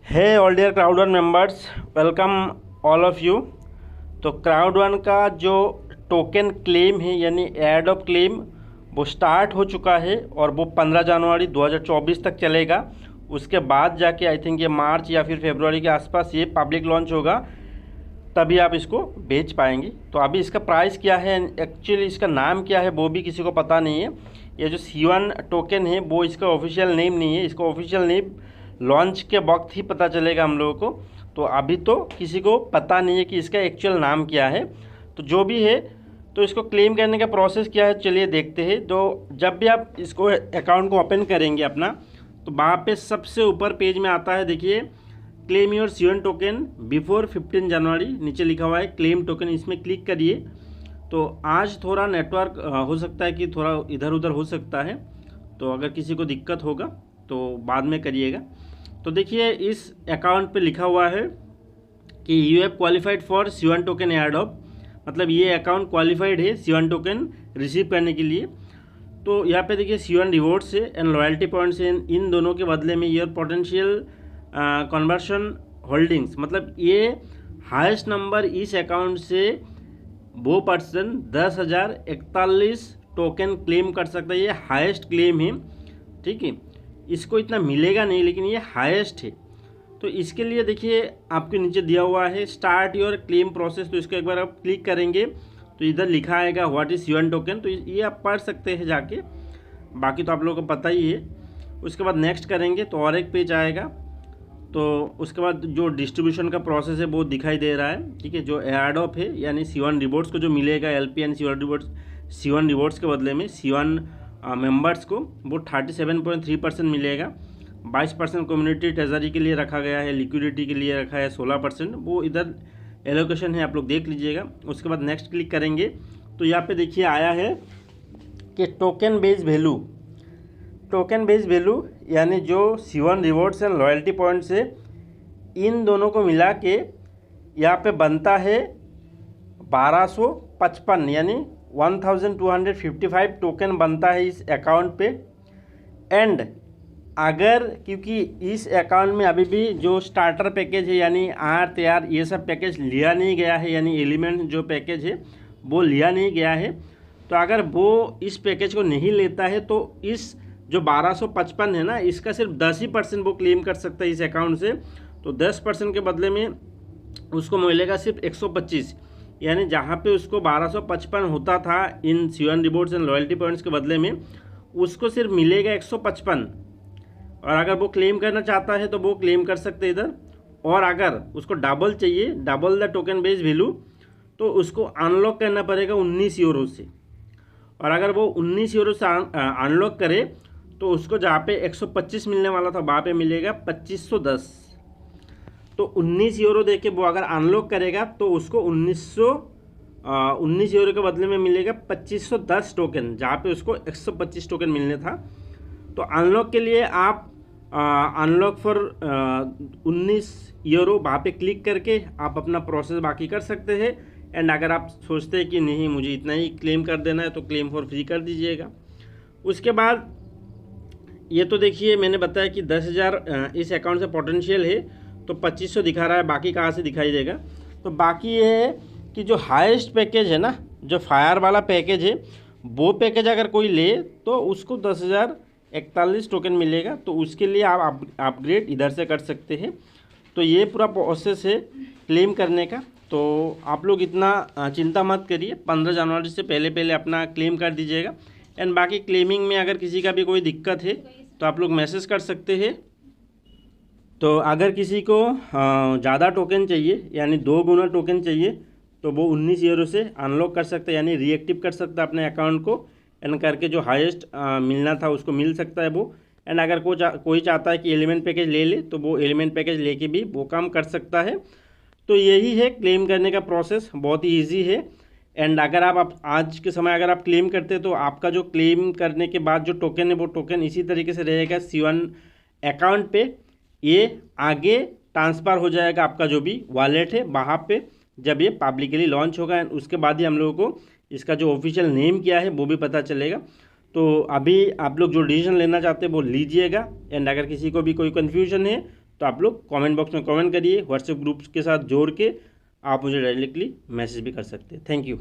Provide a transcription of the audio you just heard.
है all dear crowd one members, welcome all of you. तो crowd one का जो टोकन क्लेम है यानी एड ऑफ क्लेम वो स्टार्ट हो चुका है और वो 15 जनवरी 2024 तक चलेगा। उसके बाद जाके आई थिंक ये मार्च या फिर फरवरी के आसपास ये पब्लिक लॉन्च होगा, तभी आप इसको बेच पाएंगे। तो अभी इसका प्राइस क्या है, एक्चुअली इसका नाम क्या है वो भी किसी को पता नहीं है। ये जो C1 टोकन है वो इसका ऑफिशियल नेम नहीं है, इसका ऑफिशियल नेम लॉन्च के वक्त ही पता चलेगा हम लोगों को। तो अभी तो किसी को पता नहीं है कि इसका एक्चुअल नाम क्या है। तो जो भी है, तो इसको क्लेम करने का प्रोसेस क्या है चलिए देखते हैं। तो जब भी आप इसको अकाउंट को ओपन करेंगे अपना, तो वहाँ पे सबसे ऊपर पेज में आता है, देखिए claim your C1 token before 15 जनवरी, नीचे लिखा हुआ है क्लेम टोकन, इसमें क्लिक करिए। तो आज थोड़ा नेटवर्क हो सकता है कि थोड़ा इधर उधर हो सकता है, तो अगर किसी को दिक्कत होगा तो बाद में करिएगा। तो देखिए इस अकाउंट पे लिखा हुआ है कि you have qualified for C1 token airdrop, मतलब ये अकाउंट क्वालिफाइड है C1 टोकन रिसीव करने के लिए। तो यहाँ पे देखिए C1 रिवॉर्ड्स है एंड लॉयल्टी पॉइंट्स है, इन दोनों के बदले में योर पोटेंशियल कन्वर्शन होल्डिंग्स, मतलब ये हाईएस्ट नंबर इस अकाउंट से वो पर्सन 10,041 टोकन क्लेम कर सकता है। ये हाईएस्ट क्लेम है, ठीक है। इसको इतना मिलेगा नहीं लेकिन ये हाईएस्ट है। तो इसके लिए देखिए आपके नीचे दिया हुआ है स्टार्ट योर क्लेम प्रोसेस, तो इसको एक बार आप क्लिक करेंगे तो इधर लिखा आएगा व्हाट इज़ C1 टोकन, तो ये आप पढ़ सकते हैं जाके, बाकी तो आप लोगों को पता ही है। उसके बाद नेक्स्ट करेंगे तो और एक पेज आएगा। तो उसके बाद जो डिस्ट्रीब्यूशन का प्रोसेस है वो दिखाई दे रहा है, ठीक है। जो एड ऑफ है यानी C1 रिवॉर्ड्स को जो मिलेगा LP एंड C1 रिवॉर्ड्स के बदले में C1 मेंबर्स को वो 37.3% मिलेगा। 22% कम्युनिटी ट्रेजरी के लिए रखा गया है, लिक्विडिटी के लिए रखा है 16%, वो इधर एलोकेशन है, आप लोग देख लीजिएगा। उसके बाद नेक्स्ट क्लिक करेंगे तो यहाँ पे देखिए आया है कि token base value, token base value यानी जो C1 rewards and loyalty points है, इन दोनों को मिला के यहाँ पे बनता है 1255 यानी 1255 टोकन बनता है इस अकाउंट पे। एंड अगर क्योंकि इस अकाउंट में अभी भी जो स्टार्टर पैकेज है यानी तैयार ये सब पैकेज लिया नहीं गया है, यानी एलिमेंट जो पैकेज है वो लिया नहीं गया है, तो अगर वो इस पैकेज को नहीं लेता है तो इस जो 1255 है ना, इसका सिर्फ 10% वो क्लेम कर सकता है इस अकाउंट से। तो 10% के बदले में उसको मिलेगा सिर्फ 125, यानी जहाँ पे उसको 1255 होता था इन C1 rewards and loyalty points के बदले में, उसको सिर्फ मिलेगा 155। और अगर वो क्लेम करना चाहता है तो वो क्लेम कर सकते हैं इधर। और अगर उसको डबल चाहिए, double the token base value, तो उसको अनलॉक करना पड़ेगा 19 यूरो से। और अगर वो 19 यूरो से अनलॉक करे तो उसको जहाँ पे 125 मिलने वाला था वहाँ पे मिलेगा 2510। तो 19 यूरो दे के वो अगर अनलॉक करेगा तो उसको 19 यूरो के बदले में मिलेगा 2510 टोकन, जहाँ पे उसको 125 टोकन मिलने था। तो अनलॉक के लिए आप अनलॉक फॉर 19 यूरो वहाँ पे क्लिक करके आप अपना प्रोसेस बाकी कर सकते हैं। एंड अगर आप सोचते हैं कि नहीं मुझे इतना ही क्लेम कर देना है तो क्लेम फॉर फ्री कर दीजिएगा। उसके बाद ये तो देखिए मैंने बताया कि 10,000 इस अकाउंट से पोटेंशियल है, तो 2500 दिखा रहा है, बाकी कहाँ से दिखाई देगा। तो बाकी ये है कि जो हाईएस्ट पैकेज है ना, जो फायर वाला पैकेज है, वो पैकेज अगर कोई ले तो उसको 10,041 टोकन मिलेगा। तो उसके लिए आप अपग्रेड इधर से कर सकते हैं। तो ये पूरा प्रोसेस है क्लेम करने का। तो आप लोग इतना चिंता मत करिए, 15 जनवरी से पहले पहले अपना क्लेम कर दीजिएगा। एंड बाकी क्लेमिंग में अगर किसी का भी कोई दिक्कत है तो आप लोग मैसेज कर सकते हैं। तो अगर किसी को ज़्यादा टोकन चाहिए यानी 2 गुना टोकन चाहिए तो वो 19 यूरो से अनलॉक कर सकता है, यानी रीएक्टिव कर सकता है अपने अकाउंट को, एंड करके जो हाईएस्ट मिलना था उसको मिल सकता है वो। एंड अगर कोई चाहता है कि एलिमेंट पैकेज ले ले तो वो एलिमेंट पैकेज लेके भी वो काम कर सकता है। तो यही है क्लेम करने का प्रोसेस, बहुत ही ईजी है। एंड अगर आप आज के समय अगर आप क्लेम करते हैं तो आपका जो क्लेम करने के बाद जो टोकन है वो टोकन इसी तरीके से रहेगा C1 अकाउंट पे, ये आगे ट्रांसफ़र हो जाएगा आपका जो भी वॉलेट है वहाँ पे, जब ये पब्लिकली लॉन्च होगा। एंड उसके बाद ही हम लोगों को इसका जो ऑफिशियल नेम क्या है वो भी पता चलेगा। तो अभी आप लोग जो डिसीजन लेना चाहते हैं वो लीजिएगा। एंड अगर किसी को भी कोई कन्फ्यूजन है तो आप लोग कमेंट बॉक्स में कमेंट करिए, व्हाट्सएप ग्रुप्स के साथ जोड़ के आप मुझे डायरेक्टली मैसेज भी कर सकते हैं। Thank you.